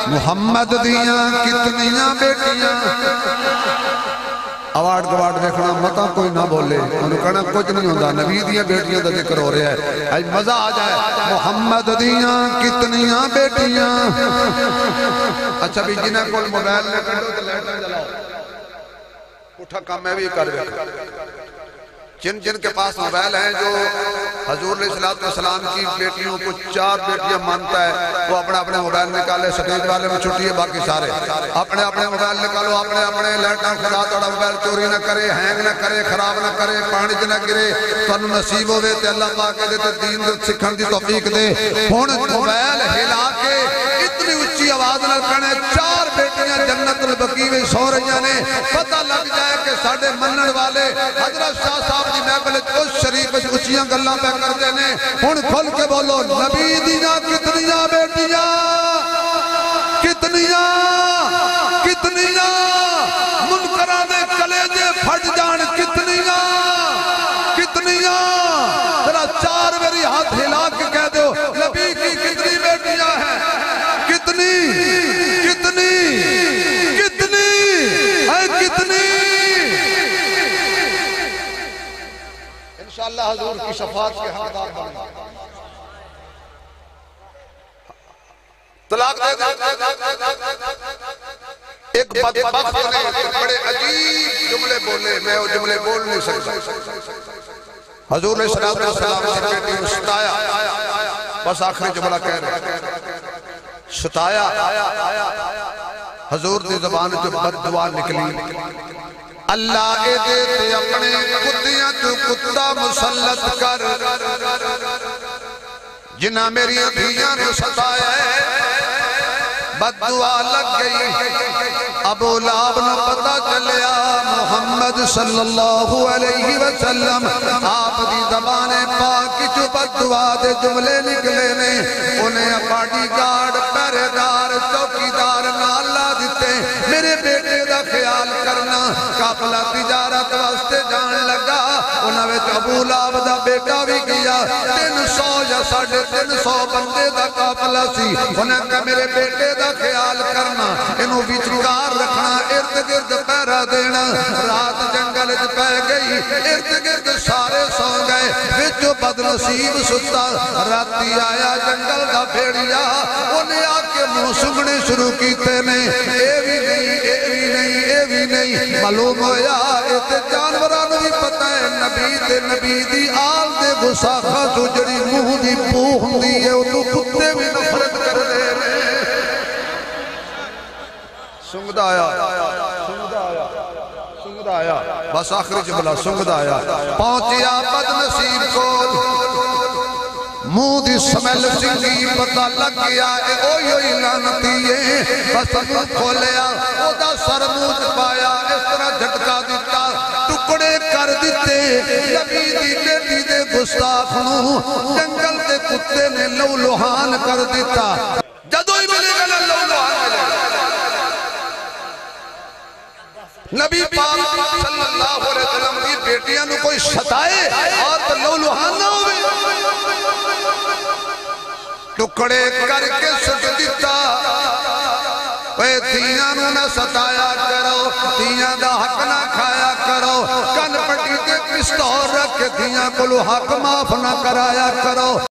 محمد دیاں کتنیاں بیٹیاں اوارڈ گوارڈ دیکھنا مطا کوئی نہ بولے انہوں کہنا کچھ نہیں ہوندہ نبی دیاں بیٹیاں دا ذکر ہو رہا ہے آج مزہ آ جائے محمد دیاں کتنیاں بیٹیاں اچھا بھی جنہیں کول موبائل نے کھڑو تو لیٹر جلاؤ اٹھا کام میں بھی کر رہا جن کے پاس موبائل ہیں جو حضور علیہ السلام کی بیٹیوں کو 4 بیٹیاں مانتا ہے وہ اپنے موبائل نکالے سٹیج والے میں چھٹی ہے باقی سارے اپنے موبائل نکالو اپنے لیٹر خدا توڑا موبائل چوری نہ کرے ہینگ نہ کرے خراب نہ کرے پانی نہ گرے تو انہوں نصیب ہوئے تے اللہ پاک دے تے دین سکھن دی توفیق دے ہون موبائل ہلا کے اتنی اچھی آواز نہ کرنے 4 بیٹیاں جنت البقیع میں سو رہی نے پتہ لگ جائے کہ ساڑھے منن والے حضرت شاہ صاحب جی محفل اس شریف اچھیاں گلاں پہ کر دینے ہن کھل کے بولو نبی دیاں کتنیاں بیٹیاں کتنیاں منکراں دے کلیجے پھٹ جان کتنیاں ذرا 4 میری ہاتھ ہلا کے کہہ دو نبی کی کتنی بیٹیاں ہیں کتنی انشاءاللہ حضور کی شفاعت کے حقدار بنیں طلاق دے ایک بدبخت نے بڑے عجیب جملے بولے میں وہ جملے بول نہیں سکتا حضور علیہ السلام سے بیٹی ستایا بس آخری جملہ کہہ رہے ستایا حضور دی زبان جو بد دعا نکلی اللہ اے دیتے اپنے کتیاں تو کتا مسلط کر جنہ میری دھیاں نے ستایا بد دعا لگ گئی ابو لہب نہ پتہ چلیا محمد صلی اللہ علیہ وسلم آپ دی زبان پاک جو بد دعا دے جملے نکلے نے انہیں باڈی گارڈ پہرےدار چوکیدار نہ اللہ دیتے میرے بیٹے دا خیال کرنا قافلہ تجارت واسطے جان لگا انہاں وچ ابو لہب دا بیٹا بھی گیا 300 یا 350 بندے دا قافلہ سی انہاں کہا میرے بیٹے دا خیال کرنا انہوں وچکار رکھنا ارد گرد پہرا دینا رات جنگل پہ گئی ارد گرد سارے سو گئے وچو بد نصیب ستا راتی آیا جنگل دا بھیڑیا انہیں آکے منہ سنگنے شروع کیتے نے اے بھی نہیں معلوم ہویا ایتے جانوران بھی پتہ ہے نبی دی آل دے گساخہ جو جڑی منہ دی پوہ دی ہے وہ تو کتے بھی نفرت کر رہے ہیں سنگدہ آیا بس آخری جملہ سنگدہ آیا پہنچیا بد نصیب کو منہ دی سمیل سنگی پتہ لگ گیا اوئی لانتی ہے بس منہ کھولیا او دا سر منہ پایا اس طرح جھٹکا دیتا ٹکڑے کر دیتے نبی دی بیٹی دے گستاخ نو جنگل دے کتے نے لو لوہان کر دیتا جدو ہی ملے گا لو لوہان ملے نبی پاک صلی اللہ علیہ وسلم کی بیٹیاں نو کوئی ستائے اور تو لو لوہان نہ ہوئے ٹکڑے کر کے سج دیتا اے دھیاں نو نہ ستایا کرو دھیاں دا حق نہ کھایا کرو کن پٹی کے پستور رکھ دھیاں کو حق معاف نہ کرایا کرو